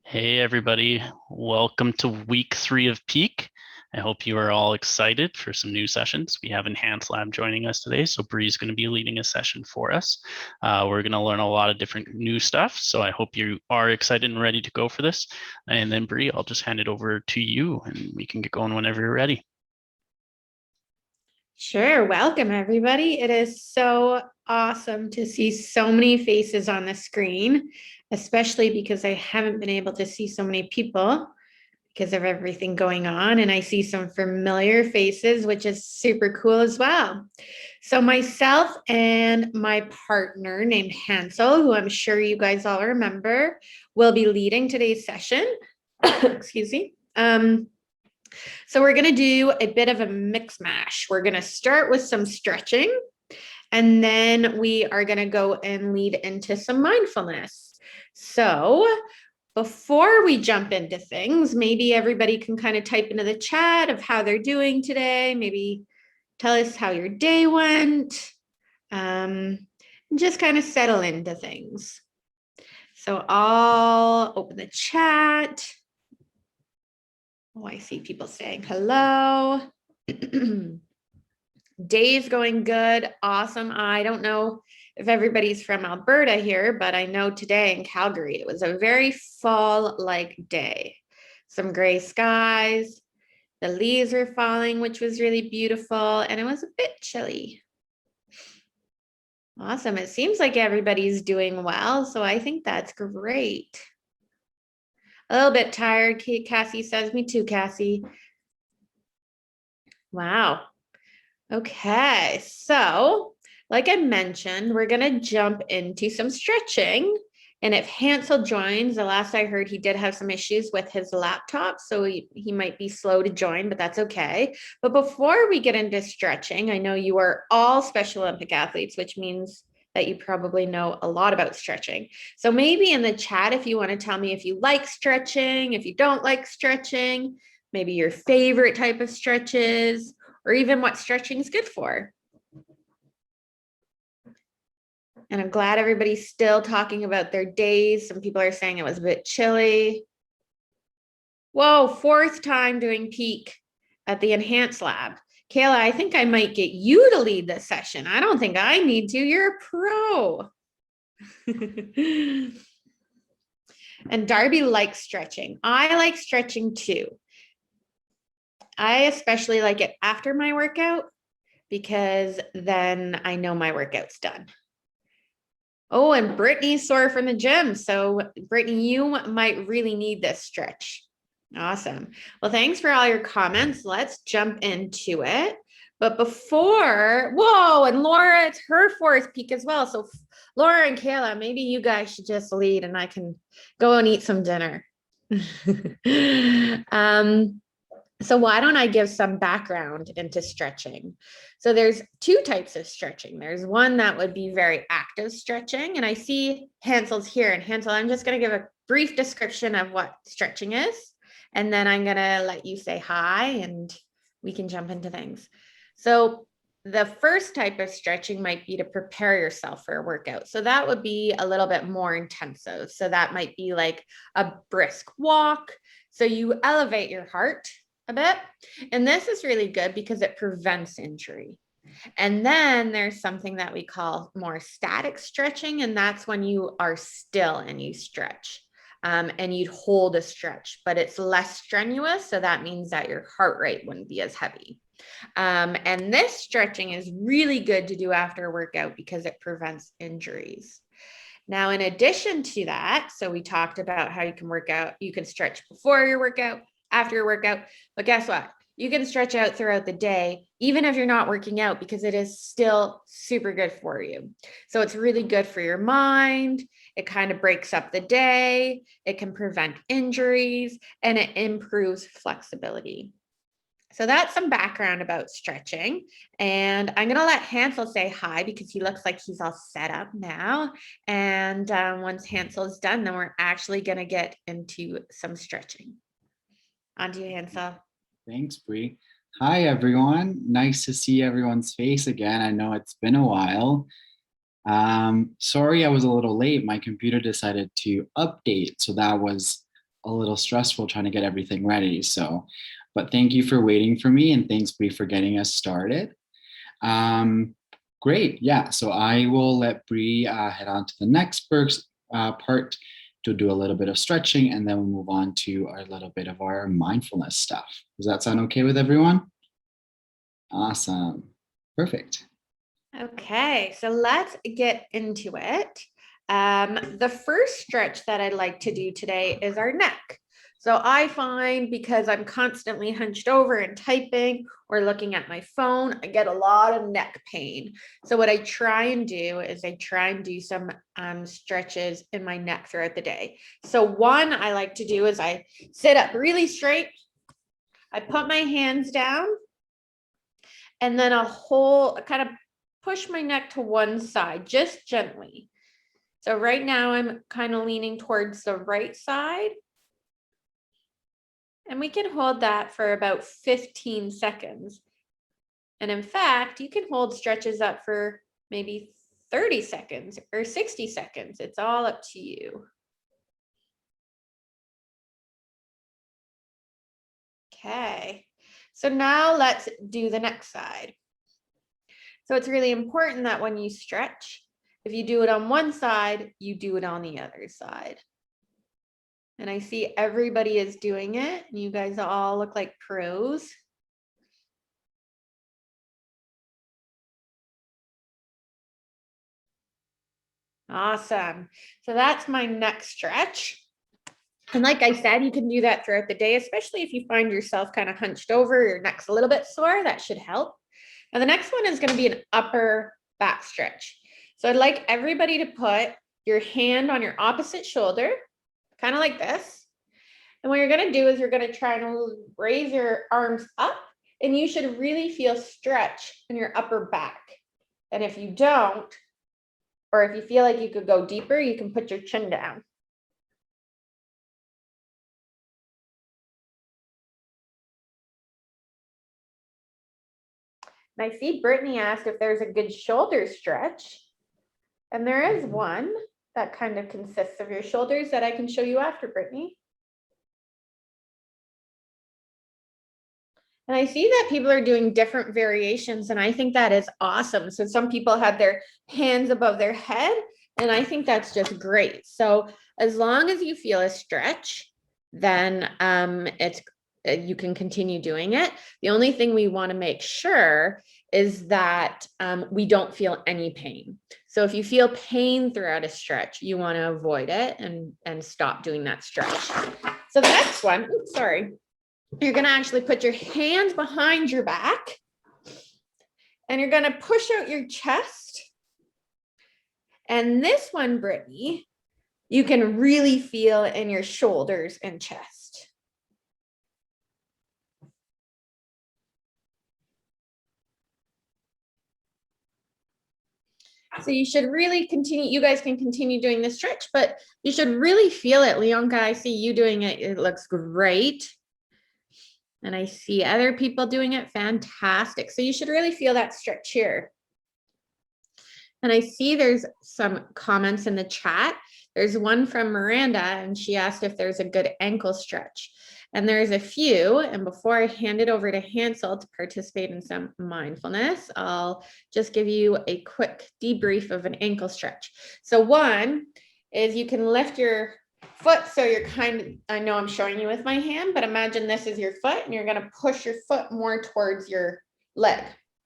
Hey everybody, welcome to week 3 of Peak. I hope you are all excited for some new sessions. We have Enhanced Lab joining us today, so Bri's going to be leading a session for us. We're going to learn a lot of different new stuff, so I hope you are excited and ready to go for this. And then Bri, I'll just hand it over to you and we can get going whenever you're ready. Sure. Welcome, everybody. It is so awesome to see so many faces on the screen, especially because I haven't been able to see so many people because of everything going on. And I see some familiar faces, which is super cool as well. So myself and my partner named Hansel, who I'm sure you guys all remember, will be leading today's session. Excuse me. So we're going to do a bit of a mix mash. We're going to start with some stretching, and then we are going to go and lead into some mindfulness. So before we jump into things, maybe everybody can kind of type into the chat of how they're doing today. Maybe tell us how your day went. And just kind of settle into things. So I'll open the chat. Oh, I see people saying hello. Day's going good. Awesome. I don't know if everybody's from Alberta here, but I know today in Calgary, it was a very fall-like day. Some gray skies. The leaves were falling, which was really beautiful, and it was a bit chilly. Awesome. It seems like everybody's doing well, so I think that's great. A little bit tired, Cassie says. Me too, Cassie. Wow. Okay, so like I mentioned, we're going to jump into some stretching. And if Hansel joins, the last I heard, he did have some issues with his laptop, so he might be slow to join, but that's okay. But before we get into stretching, I know you are all Special Olympic athletes, which means that you probably know a lot about stretching. So maybe in the chat, if you want to tell me if you like stretching, if you don't like stretching, maybe your favorite type of stretches, or even what stretching is good for. And I'm glad everybody's still talking about their days. Some people are saying it was a bit chilly. Whoa, 4th time doing Peak at the Enhanced Lab. Kayla, I think I might get you to lead this session. I don't think I need to. You're a pro. And Darby likes stretching. I like stretching too. I especially like it after my workout because then I know my workout's done. Oh, and Brittany's sore from the gym. So Brittany, you might really need this stretch. Awesome. Well, thanks for all your comments. Let's jump into it. But before, whoa, and Laura, it's her 4th peak as well. So Laura and Kayla, maybe you guys should just lead and I can go and eat some dinner. So why don't I give some background into stretching? So there's 2 types of stretching. There's one that would be very active stretching. And I see Hansel's here. And Hansel, I'm just going to give a brief description of what stretching is. And then I'm going to let you say hi and we can jump into things. So the first type of stretching might be to prepare yourself for a workout. So that would be a little bit more intensive. So that might be like a brisk walk. So you elevate your heart a bit. And this is really good because it prevents injury. And then there's something that we call more static stretching. And that's when you are still and you stretch. And you'd hold a stretch, but it's less strenuous. So that means that your heart rate wouldn't be as heavy. And this stretching is really good to do after a workout because it prevents injuries. Now, in addition to that, so we talked about how you can work out, you can stretch before your workout, after your workout, but guess what? You can stretch out throughout the day, even if you're not working out, because it is still super good for you. So it's really good for your mind. It kind of breaks up the day. It can prevent injuries and it improves flexibility. So that's some background about stretching. And I'm going to let Hansel say hi because he looks like he's all set up now. And once Hansel's done, then we're actually going to get into some stretching. On to you, Hansel. Thanks, Bri. Hi, everyone. Nice to see everyone's face again. I know it's been a while. Sorry I was a little late. My computer decided to update, so that was a little stressful trying to get everything ready. So, but thank you for waiting for me, and thanks, Bri, for getting us started. Great, yeah, so I will let Bri head on to the next part to do a little bit of stretching, and then we'll move on to a little bit of our mindfulness stuff. Does that sound okay with everyone? Awesome, perfect. Okay, so let's get into it. The first stretch that I'd like to do today is our neck. So I find because I'm constantly hunched over and typing or looking at my phone, I get a lot of neck pain. So what I try and do is I try and do some stretches in my neck throughout the day. So one I like to do is I sit up really straight. I put my hands down and then I'll kind of push my neck to one side, just gently. So right now I'm kind of leaning towards the right side. And we can hold that for about 15 seconds. And in fact, you can hold stretches up for maybe 30 seconds or 60 seconds. It's all up to you. Okay, so now let's do the next side. So it's really important that when you stretch, if you do it on one side, you do it on the other side. And I see everybody is doing it. You guys all look like pros. Awesome. So that's my neck stretch. And like I said, you can do that throughout the day, especially if you find yourself kind of hunched over, your neck's a little bit sore, that should help. Now the next one is going to be an upper back stretch. So I'd like everybody to put your hand on your opposite shoulder, kind of like this. And what you're going to do is you're going to try and raise your arms up, and you should really feel stretch in your upper back. And if you don't, or if you feel like you could go deeper, you can put your chin down. And I see Brittany asked if there's a good shoulder stretch. And there is one that kind of consists of your shoulders that I can show you after, Brittany. And I see that people are doing different variations, and I think that is awesome. So some people have their hands above their head, and I think that's just great. So as long as you feel a stretch, then you can continue doing it. The only thing we want to make sure is that we don't feel any pain. So if you feel pain throughout a stretch, you want to avoid it and stop doing that stretch. So the next one, oops, sorry. You're going to actually put your hands behind your back, and you're going to push out your chest. And this one, Brittany, you can really feel in your shoulders and chest. So you should really continue, you guys can continue doing this stretch, but you should really feel it. Leonka, I see you doing it. It looks great. And I see other people doing it. Fantastic. So you should really feel that stretch here. And I see there's some comments in the chat. There's one from Miranda, and she asked if there's a good ankle stretch. And there's a few. And before I hand it over to Hangsel to participate in some mindfulness, I'll just give you a quick debrief of an ankle stretch. So one is you can lift your foot. So you're I know I'm showing you with my hand, but imagine this is your foot, and you're going to push your foot more towards your leg,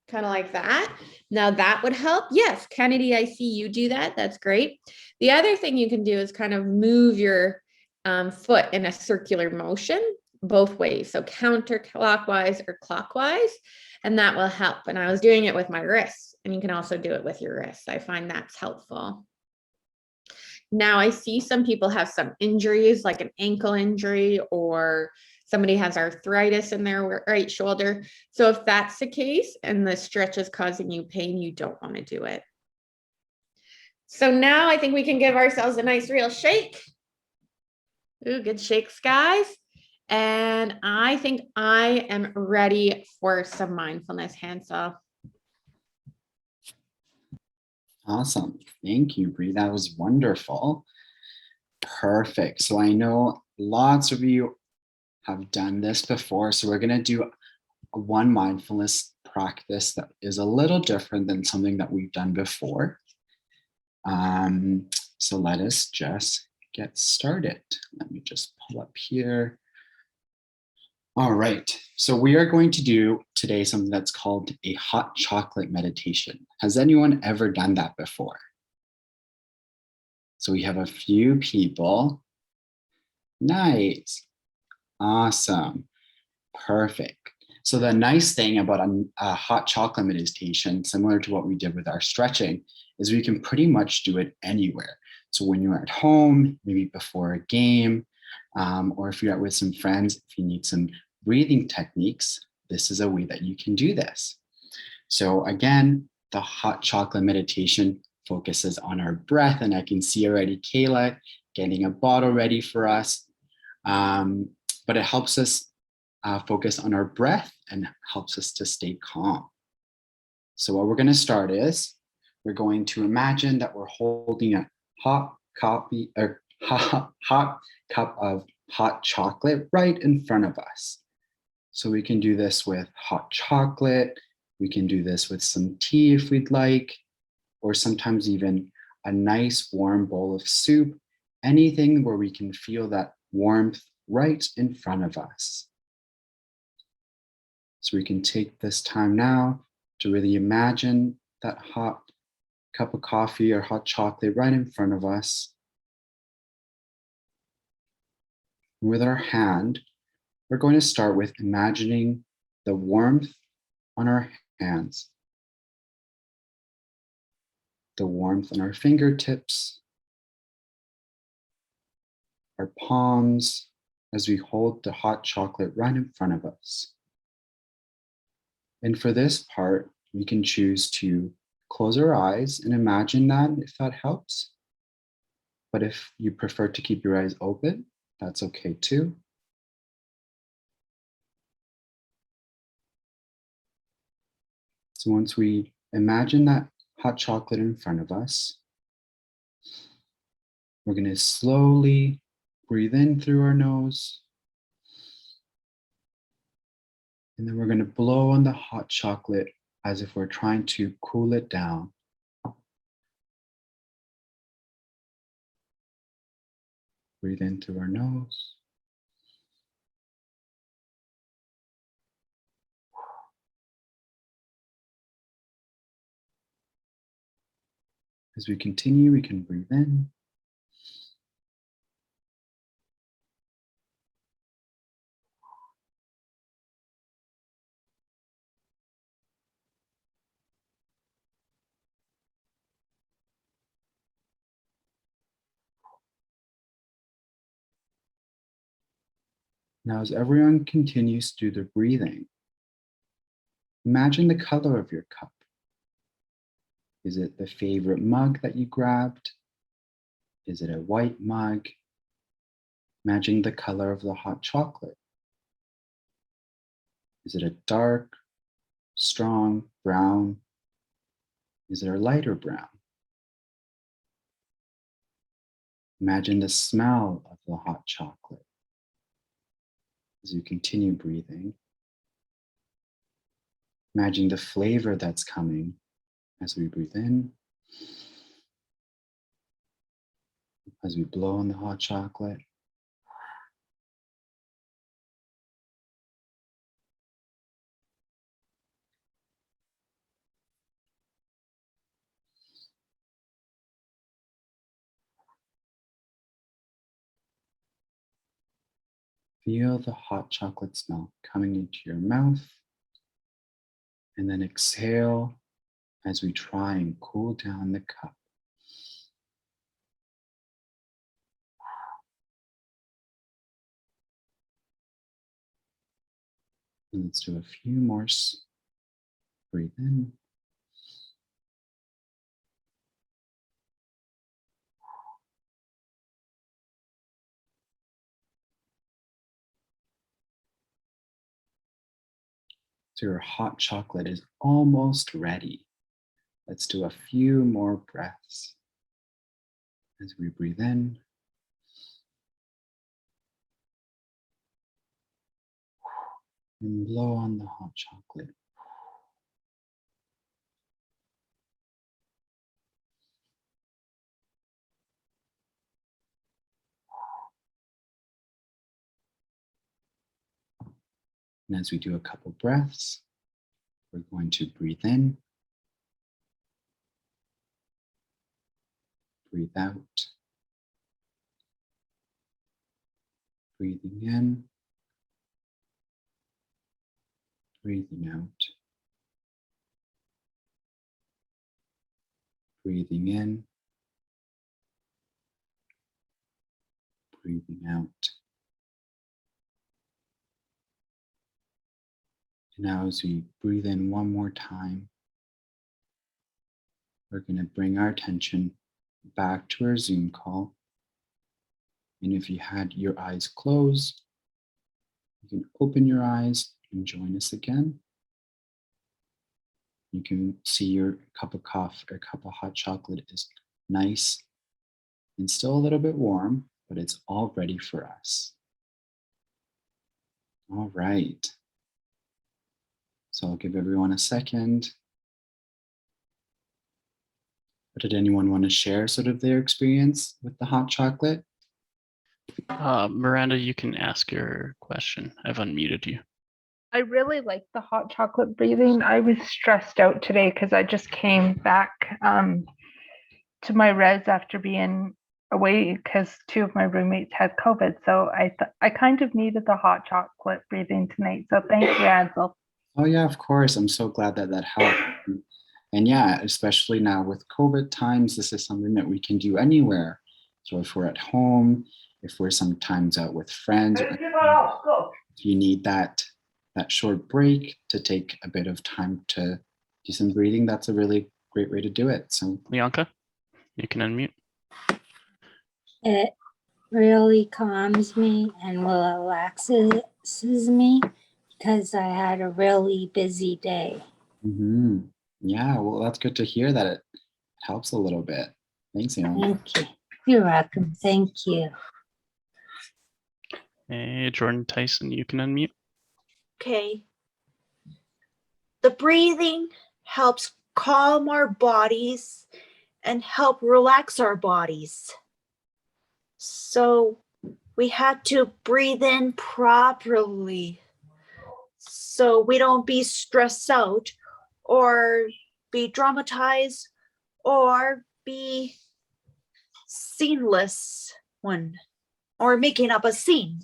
kind of like that. Now that would help. Yes, Kennedy, I see you do that. That's great. The other thing you can do is kind of move your foot in a circular motion both ways. So counterclockwise or clockwise, and that will help. And I was doing it with my wrists, and you can also do it with your wrists. I find that's helpful. Now I see some people have some injuries, like an ankle injury, or somebody has arthritis in their right shoulder. So if that's the case and the stretch is causing you pain, you don't want to do it. So now I think we can give ourselves a nice real shake. Ooh, good shakes, guys. And I think I am ready for some mindfulness, Hangsel. Awesome. Thank you, Bri. That was wonderful. Perfect. So I know lots of you have done this before. So we're going to do one mindfulness practice that is a little different than something that we've done before. So let us just get started. Let me just pull up here. All right, so we are going to do today something that's called a hot chocolate meditation. Has anyone ever done that before? So we have a few people. Nice, awesome, perfect. So the nice thing about a hot chocolate meditation, similar to what we did with our stretching, is we can pretty much do it anywhere. So when you're at home, maybe before a game, or if you're out with some friends, if you need some breathing techniques, this is a way that you can do this. So again, the hot chocolate meditation focuses on our breath, and I can see already Kayla getting a bottle ready for us. But it helps us focus on our breath and helps us to stay calm. So what we're going to start is we're going to imagine that we're holding a hot cup of hot chocolate right in front of us. So we can do this with hot chocolate. We can do this with some tea if we'd like, or sometimes even a nice warm bowl of soup, anything where we can feel that warmth right in front of us. So we can take this time now to really imagine that hot cup of coffee or hot chocolate right in front of us. With our hand, we're going to start with imagining the warmth on our hands, the warmth on our fingertips, our palms, as we hold the hot chocolate right in front of us. And for this part, we can choose to close our eyes and imagine that if that helps. But if you prefer to keep your eyes open, that's okay too. So once we imagine that hot chocolate in front of us, we're going to slowly breathe in through our nose. And then we're going to blow on the hot chocolate as if we're trying to cool it down. Breathe in through our nose. As we continue, we can breathe in. Now, as everyone continues to do their breathing, imagine the color of your cup. Is it the favorite mug that you grabbed? Is it a white mug? Imagine the color of the hot chocolate. Is it a dark, strong brown? Is it a lighter brown? Imagine the smell of the hot chocolate. As you continue breathing, imagine the flavor that's coming as we breathe in, as we blow on the hot chocolate. Feel the hot chocolate smell coming into your mouth, and then exhale as we try and cool down the cup. And let's do a few more. Breathe in. So your hot chocolate is almost ready. Let's do a few more breaths as we breathe in. And blow on the hot chocolate. And as we do a couple breaths, we're going to breathe in, breathe out, breathing in, breathing out, breathing in, breathing out. And now as we breathe in one more time, we're going to bring our attention back to our Zoom call. And if you had your eyes closed, you can open your eyes and join us again. You can see your cup of coffee or cup of hot chocolate is nice and still a little bit warm, but it's all ready for us. All right. So I'll give everyone a second. But did anyone want to share sort of their experience with the hot chocolate? Miranda, you can ask your question. I've unmuted you. I really like the hot chocolate breathing. I was stressed out today because I just came back to my res after being away because 2 of my roommates had COVID. So I kind of needed the hot chocolate breathing tonight. So thank you, Hansel. Oh yeah, of course. I'm so glad that that helped. And yeah, especially now with COVID times, this is something that we can do anywhere. So if we're at home, if we're sometimes out with friends, if you need that short break to take a bit of time to do some breathing, that's a really great way to do it. So Lianka, you can unmute. It really calms me and relaxes me because I had a really busy day. yeah, well, that's good to hear that it helps a little bit. Thanks, Lianka. Thank you. You're welcome. Thank you. Hey, Jordan Tyson, you can unmute. Okay. The breathing helps calm our bodies and help relax our bodies. So we had to breathe in properly so we don't be stressed out or be dramatized or be sceneless one or making up a scene.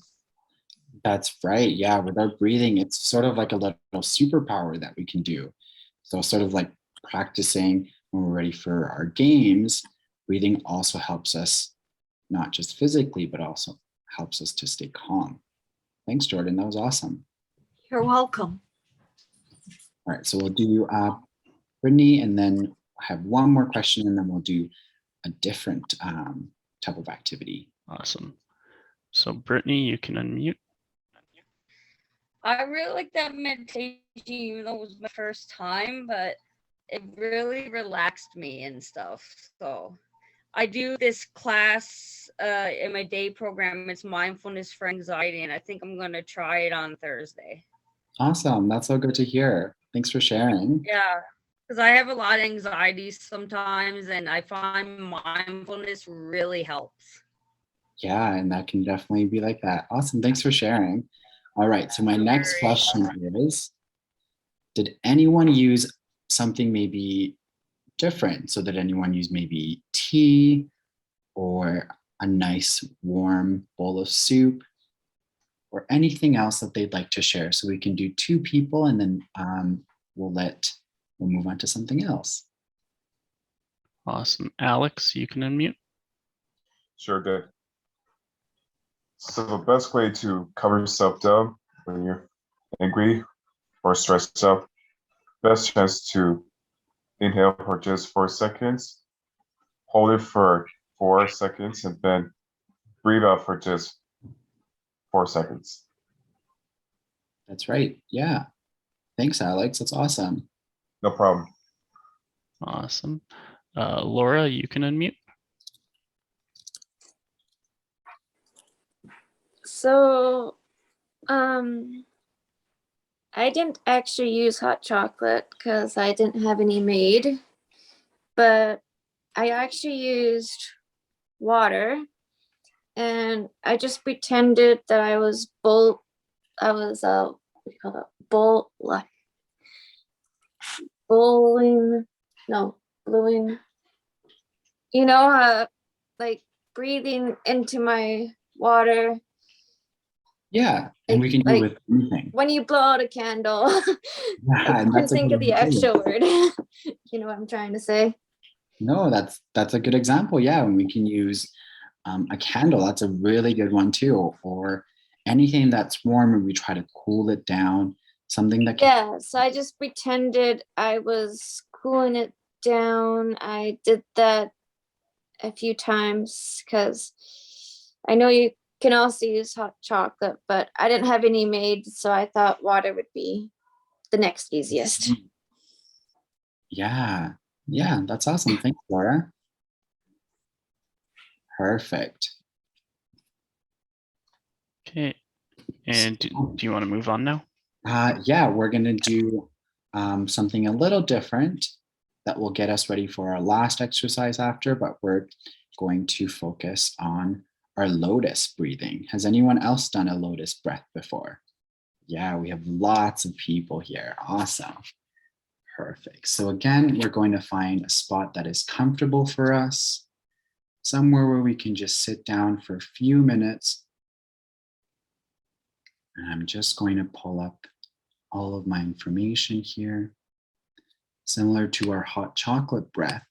That's right. Yeah, with our breathing, it's sort of like a little superpower that we can do. So sort of like practicing when we're ready for our games, breathing also helps us not just physically, but also helps us to stay calm. Thanks, Jordan. That was awesome. You're welcome. All right, so we'll do Brittany, and then I have one more question, and then we'll do a different type of activity. Awesome. So Brittany, you can unmute. I really like that meditation, even though it was my first time, but it really relaxed me and stuff. So I do this class in my day program. It's mindfulness for anxiety, and I think I'm going to try it on Thursday. Awesome. That's so good to hear. Thanks for sharing. Yeah, because I have a lot of anxiety sometimes, and I find mindfulness really helps. Yeah, and that can definitely be like that. Awesome. Thanks for sharing. All right. So my next question is, did anyone use something maybe different? So did anyone use maybe tea or a nice warm bowl of soup or anything else that they'd like to share? So we can do 2 people and then we'll move on to something else. Awesome. Alex, you can unmute. Sure, good. So the best way to cover yourself down when you're angry or stressed out, best chance to inhale for just 4 seconds, hold it for 4 seconds, and then breathe out for just 4 seconds. That's right. Yeah. Thanks, Alex. That's awesome. No problem. Awesome. Laura, you can unmute. So, I didn't actually use hot chocolate because I didn't have any made, but I actually used water, and I just pretended that I was what do you call that? Bowling, no, blowing, like breathing into my water. Yeah, and we can do it with anything. When you blow out a candle. Yeah, I and couldn't think of the example. actual word. You know what I'm trying to say? No, that's a good example. Yeah, and we can use a candle. That's a really good one too. Or anything that's warm and we try to cool it down. Something that can, Yeah, so I just pretended I was cooling it down. I did that a few times because I know you can also use hot chocolate, but I didn't have any made, so I thought water would be the next easiest. yeah, that's awesome. Thanks, Laura. Perfect. Okay. And do you want to move on now? Yeah, we're gonna do something a little different that will get us ready for our last exercise after, but we're going to focus on our lotus breathing. Has anyone else done a lotus breath before? Yeah, we have lots of people here. Awesome. Perfect. So again, we're going to find a spot that is comfortable for us, somewhere where we can just sit down for a few minutes. And I'm just going to pull up all of my information here. Similar to our hot chocolate breath,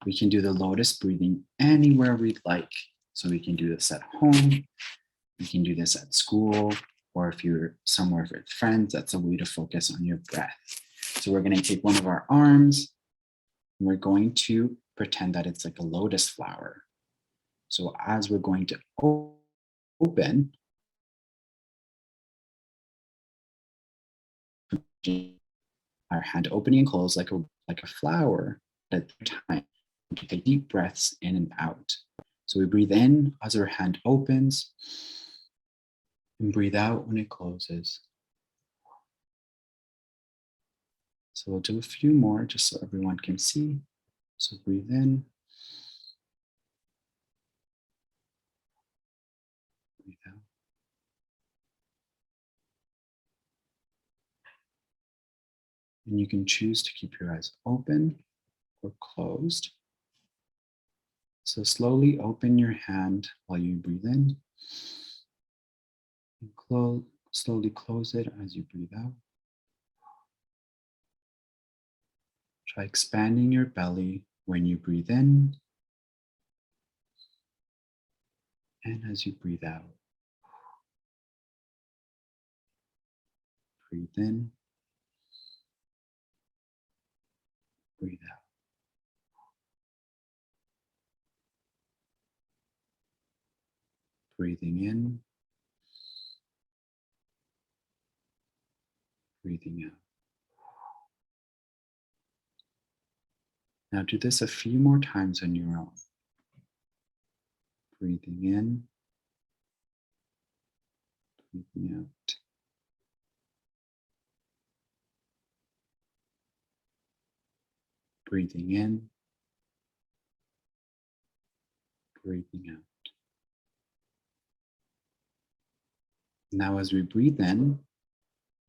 we can do the lotus breathing anywhere we'd like. So we can do this at home, we can do this at school, or if you're somewhere with friends, that's a way to focus on your breath. So we're going to take one of our arms and we're going to pretend that it's like a lotus flower. So as we're going to open, our hand opening and close like a flower at the time. We take deep breaths in and out. So we breathe in as our hand opens and breathe out when it closes. So we'll do a few more just so everyone can see. So breathe in. Breathe out. And you can choose to keep your eyes open or closed. So slowly open your hand while you breathe in. And slowly close it as you breathe out. Try expanding your belly when you breathe in and as you breathe out. Breathe in, breathe out. Breathing in, breathing out. Now do this a few more times on your own. Breathing in, breathing out. Breathing in, breathing out. Now as we breathe in,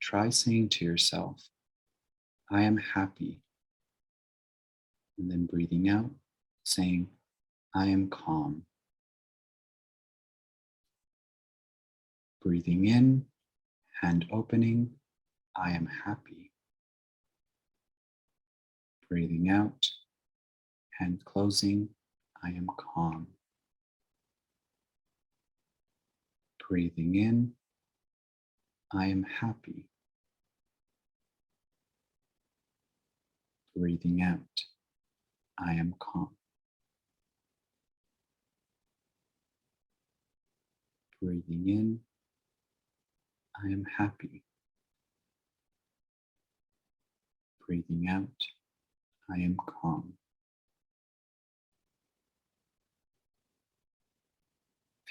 try saying to yourself, I am happy. And then breathing out, saying, I am calm. Breathing in, hand opening, I am happy. Breathing out, hand closing, I am calm. Breathing in, I am happy. Breathing out, I am calm. Breathing in, I am happy. Breathing out, I am calm.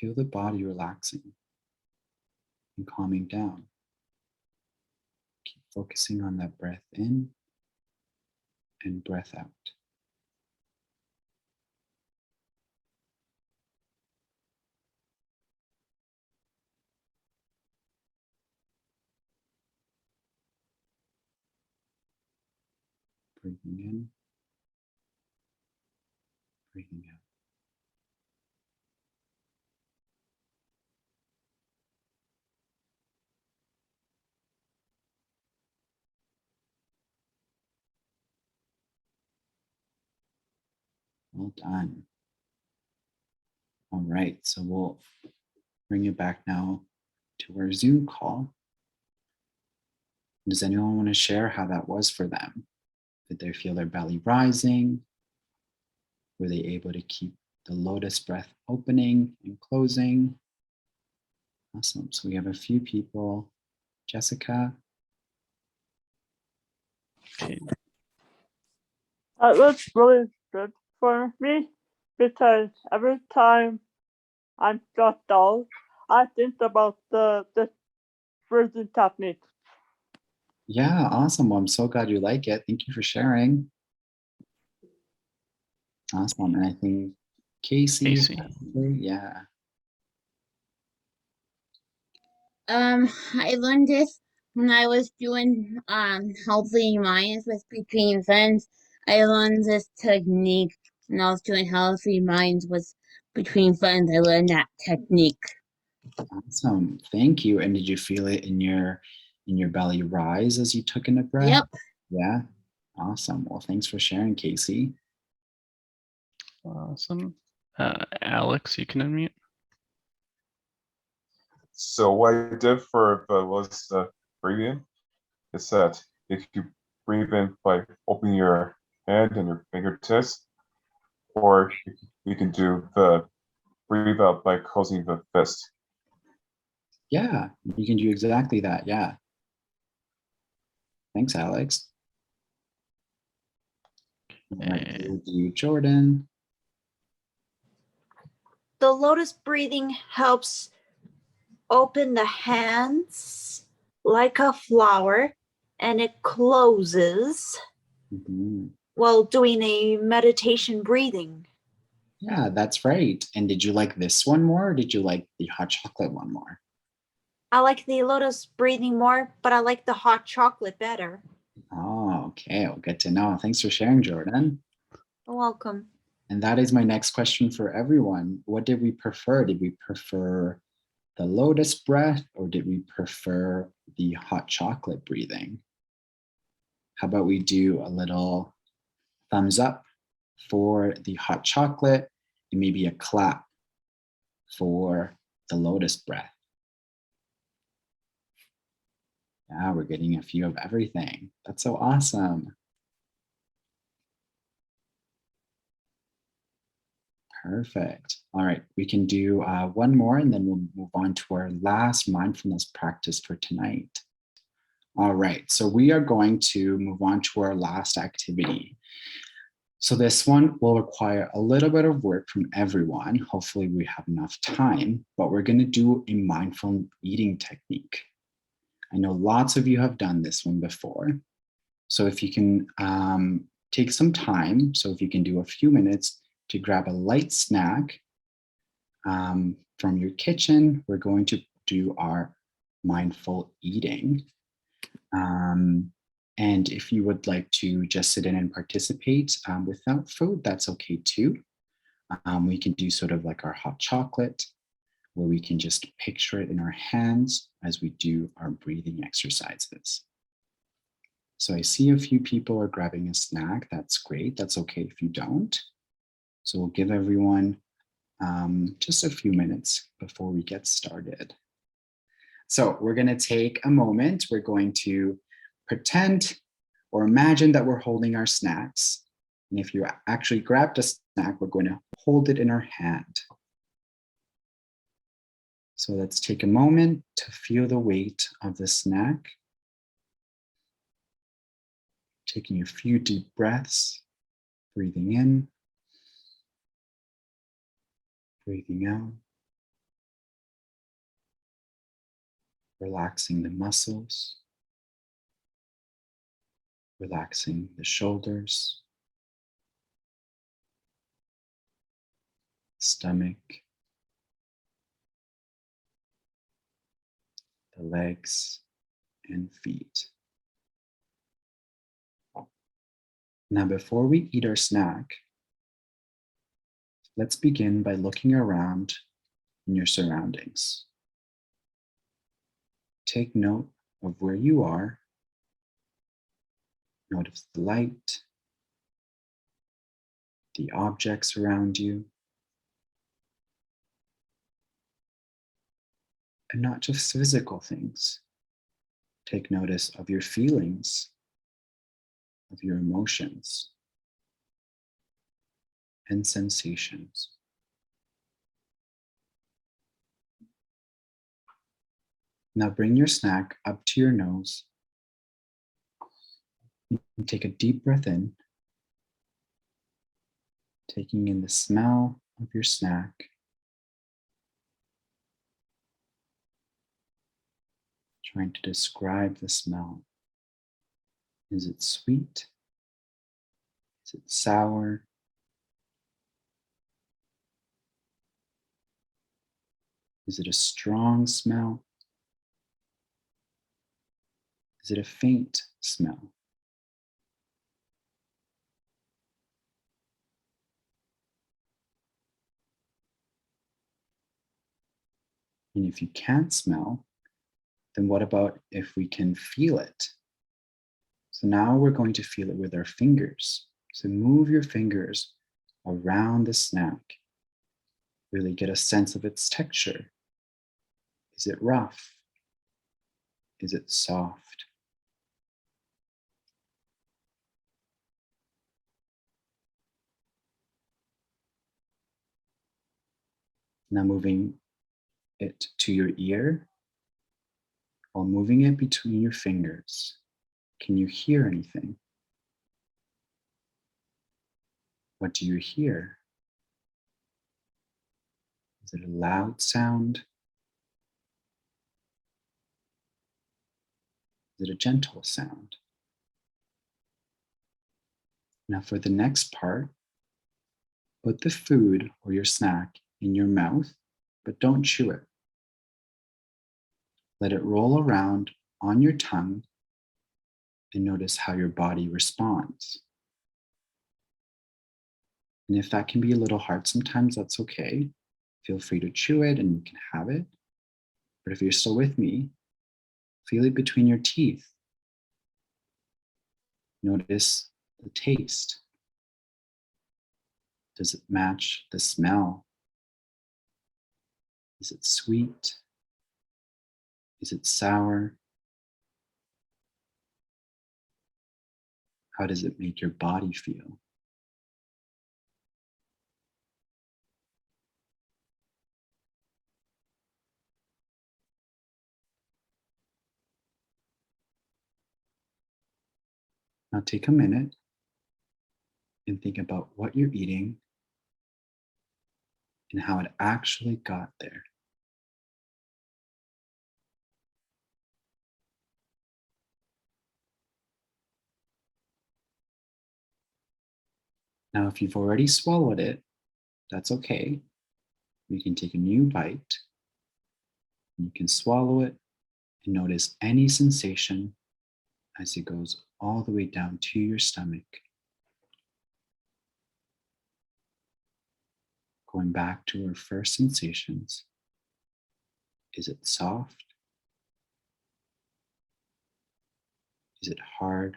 Feel the body relaxing and calming down. focusing on that breath in and breath out. Breathing in, breathing out. Well done. All right, so we'll bring it back now to our Zoom call. Does anyone want to share how that was for them? Did they feel their belly rising? Were they able to keep the lotus breath opening and closing? Awesome. So we have a few people. Jessica. Okay. That was really good for me because every time I'm stressed out, I think about the breathing technique. Yeah, awesome. Well, I'm so glad you like it. Thank you for sharing. Awesome. And I think Casey. Casey. Yeah. I learned this when I was doing healthy minds with between friends. I learned this technique when I was doing healthy minds with between friends. I learned that technique. Awesome. Thank you. And did you feel it in your belly rise as you took in a breath? Yep. Yeah. Awesome. Well, thanks for sharing, Casey. Awesome. Alex, you can unmute. So what I did for was breathing is that if you breathe in by opening your hand and your fingertips, or you can do the breathe out by closing the fist. Yeah, you can do exactly that. Yeah. Thanks, Alex. All right, we'll do Jordan. The lotus breathing helps open the hands like a flower and it closes while doing a meditation breathing. Yeah, that's right. And did you like this one more, or did you like the hot chocolate one more? I like the lotus breathing more, but I like the hot chocolate better. Oh, okay. Well, good to know. Thanks for sharing, Jordan. You're welcome. And that is my next question for everyone. What did we prefer? Did we prefer the lotus breath, or did we prefer the hot chocolate breathing? How about we do a little thumbs up for the hot chocolate and maybe a clap for the lotus breath? Yeah, we're getting a few of everything. That's so awesome. Perfect. All right, we can do one more and then we'll move on to our last mindfulness practice for tonight. All right, so we are going to move on to our last activity. So this one will require a little bit of work from everyone. Hopefully we have enough time, but we're going to do a mindful eating technique. I know lots of you have done this one before. So if you can take some time, so if you can do a few minutes to grab a light snack from your kitchen, we're going to do our mindful eating. And if you would like to just sit in and participate without food, that's okay too. We can do sort of like our hot chocolate, where we can just picture it in our hands as we do our breathing exercises. So I see a few people are grabbing a snack. That's great. That's okay if you don't. So we'll give everyone just a few minutes before we get started. So we're going to take a moment. We're going to pretend or imagine that we're holding our snacks. And if you actually grabbed a snack, we're going to hold it in our hand. So let's take a moment to feel the weight of the snack. Taking a few deep breaths, breathing in, breathing out. Relaxing the muscles. relaxing the shoulders, stomach, the legs and feet. Now, before we eat our snack, let's begin by looking around in your surroundings. Take note of where you are. Notice the light, the objects around you, and not just physical things. Take notice of your feelings, of your emotions, and sensations. Now bring your snack up to your nose and take a deep breath in, taking in the smell of your snack. Trying to describe the smell. Is it sweet? Is it sour? Is it a strong smell? Is it a faint smell? And if you can't smell, then what about if we can feel it? So now we're going to feel it with our fingers. So move your fingers around the snack. Really get a sense of its texture. Is it rough? Is it soft? Now moving it to your ear, while moving it between your fingers. Can you hear anything? What do you hear? Is it a loud sound? Is it a gentle sound? Now for the next part, put the food or your snack in your mouth, but don't chew it. Let it roll around on your tongue and notice how your body responds. And if that can be a little hard sometimes, that's okay. Feel free to chew it and you can have it. But if you're still with me, feel it between your teeth. Notice the taste. Does it match the smell? Is it sweet? Is it sour? How does it make your body feel? Now take a minute and think about what you're eating and how it actually got there. Now, if you've already swallowed it, that's okay. You can take a new bite. You can swallow it and notice any sensation as it goes all the way down to your stomach. Going back to our first sensations. Is it soft? Is it hard?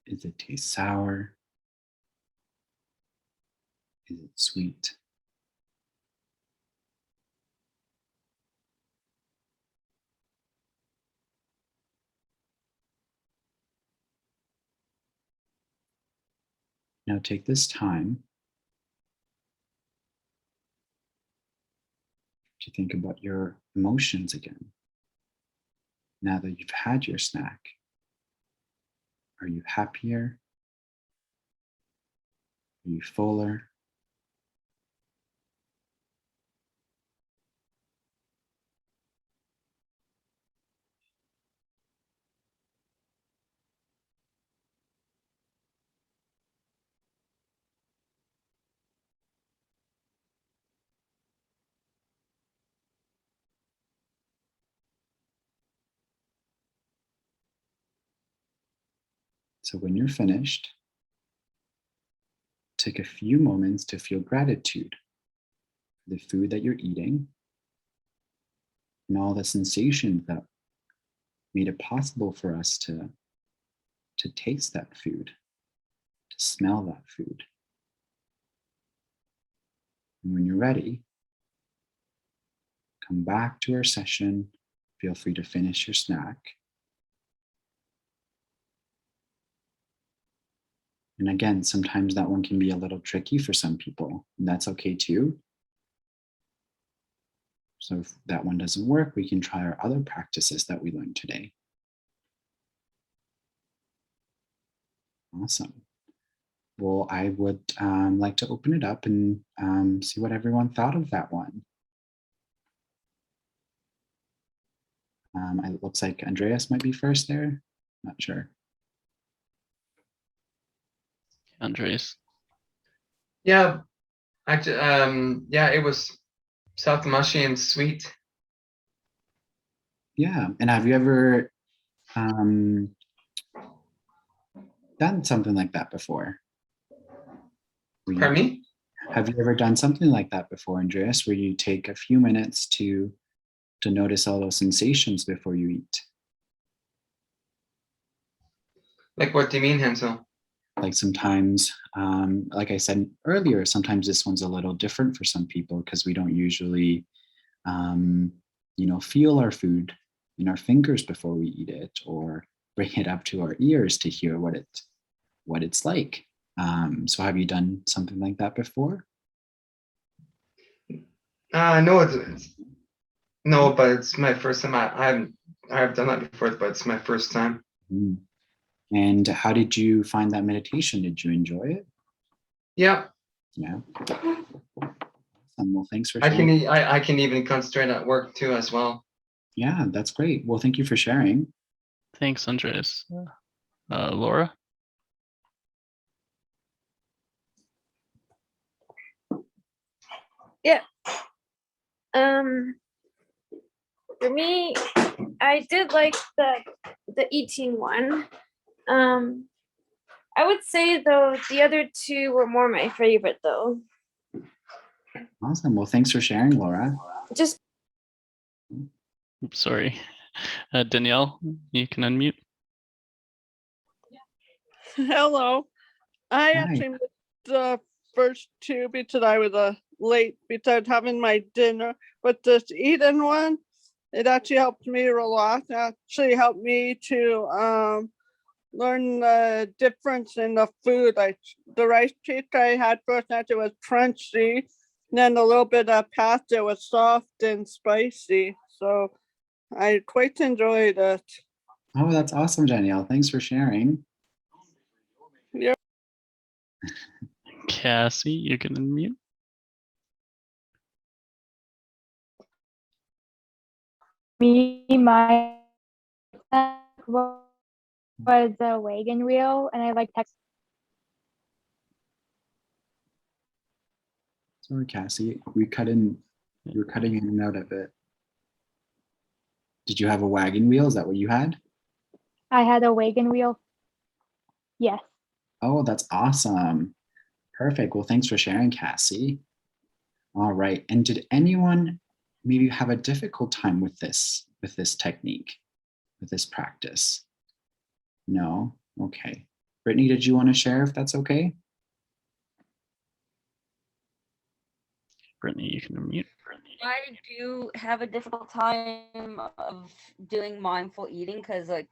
Does it taste sour? Is it sweet? Now take this time to think about your emotions again. Now that you've had your snack, are you happier? Are you fuller? So when you're finished, take a few moments to feel gratitude for the food that you're eating and all the sensations that made it possible for us to taste that food, to smell that food. And when you're ready, come back to our session. Feel free to finish your snack. And again, sometimes that one can be a little tricky for some people, and that's okay too. So if that one doesn't work, we can try our other practices that we learned today. Awesome. Well, I would like to open it up and see what everyone thought of that one. It looks like Andreas might be first there. Not sure. Andres. Yeah, actually, yeah, it was soft, mushy, and sweet. Yeah, and have you ever done something like that before? Pardon me? Have you ever done something like that before, Andreas, where you take a few minutes to notice all those sensations before you eat? Like, what do you mean, Hansel? Like sometimes, like I said earlier, sometimes this one's a little different for some people because we don't usually, feel our food in our fingers before we eat it, or bring it up to our ears to hear what it's like. So have you done something like that before? No, no, but it's my first time. I've done that before, but it's my first time. Mm. And how did you find that meditation? Did you enjoy it? Yeah. Yeah. Well, thanks for sharing. I can even concentrate at work too as well. Yeah, that's great. Well, thank you for sharing. Thanks, Andreas. Laura? Yeah. For me, I did like the eating one. I would say though the other two were more my favorite though. Awesome. Well, thanks for sharing, Laura. Just Oops, sorry. Danielle, you can unmute. Hello. I Hi. actually missed the first two because I was late because having my dinner. But this eating one, it actually helped me relax. It actually helped me to learn the difference in the food. Like the rice cake I had first night, it was crunchy. And then a little bit of pasta was soft and spicy. So I quite enjoyed it. Oh, that's awesome, Danielle. Thanks for sharing. Yeah. Cassie, you can unmute. My was a wagon wheel, and I like text. Sorry, Cassie. You were cutting in and out of it. Did you have a wagon wheel? Is that what you had? I had a wagon wheel. Yes. Oh, that's awesome. Perfect. Well, thanks for sharing, Cassie. All right. And did anyone maybe have a difficult time with this technique, with this practice? No? Okay. Brittany, did you want to share if that's okay? Brittany, you can unmute. I do have a difficult time of doing mindful eating because, like,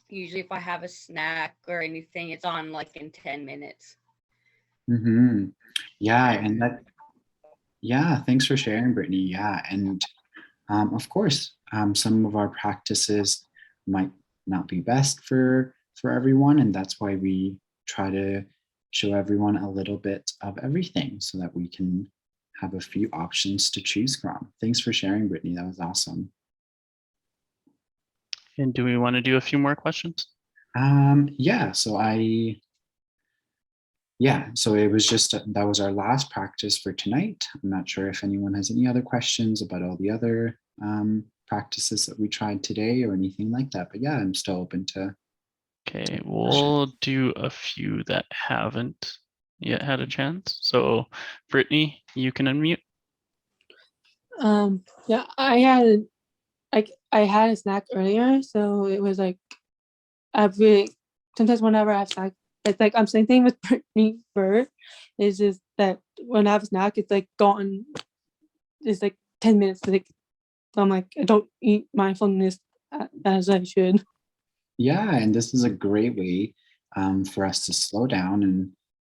usually if I have a snack or anything, it's on like in 10 minutes. Mm-hmm. Yeah, and thanks for sharing, Brittany. Yeah, and of course, some of our practices might not be best for everyone, and that's why we try to show everyone a little bit of everything so that we can have a few options to choose from. Thanks for sharing, Brittany. That was awesome. And do we want to do a few more questions? So it was just, that was our last practice for tonight. I'm not sure if anyone has any other questions about all the other practices that we tried today or anything like that, but yeah, I'm still open to Okay, we'll do a few that haven't yet had a chance. So, Brittany, you can unmute. Yeah, I had a snack earlier, so it was like sometimes whenever I have snack, it's like I'm same thing with Brittany Burr. It's just that when I have a snack, it's like gone. It's like 10 minutes. Like I'm like I don't eat mindfulness as I should. Yeah, and this is a great way for us to slow down and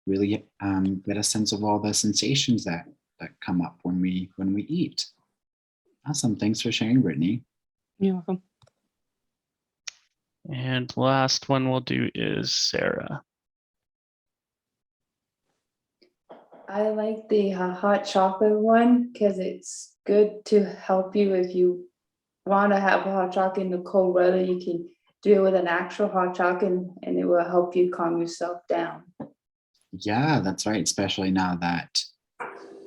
really get a sense of all the sensations that come up when we eat. Awesome. Thanks for sharing, Brittany. You're welcome. And last one we'll do is Sarah. I like the hot chocolate one because it's good to help you if you want to have hot chocolate in the cold weather. You can do it with an actual hot chocolate and it will help you calm yourself down. Yeah, that's right. Especially now that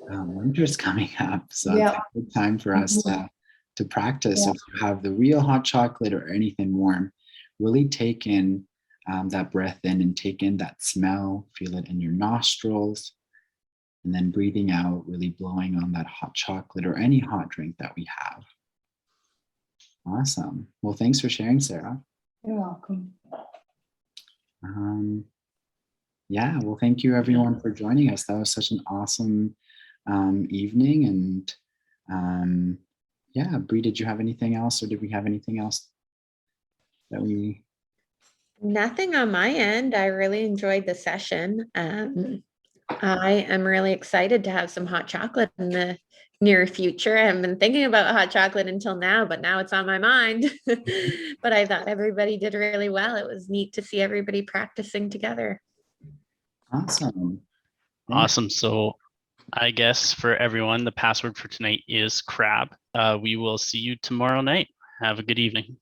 winter's coming up. So Yeah. it's a good time for us to practice. If you have the real hot chocolate or anything warm, really take in that breath in and take in that smell, feel it in your nostrils, and then breathing out, really blowing on that hot chocolate or any hot drink that we have. Awesome. Well, thanks for sharing, Sarah. You're welcome. Yeah, well, thank you everyone for joining us. That was such an awesome evening. And yeah, Bri, did you have anything else, or did we have anything else that we? Nothing on my end. I really enjoyed the session. I am really excited to have some hot chocolate in the near future. I haven't been thinking about hot chocolate until now, but now it's on my mind. But I thought everybody did really well. It was neat to see everybody practicing together. Awesome. Awesome. So I guess for everyone, the password for tonight is crab. We will see you tomorrow night. Have a good evening.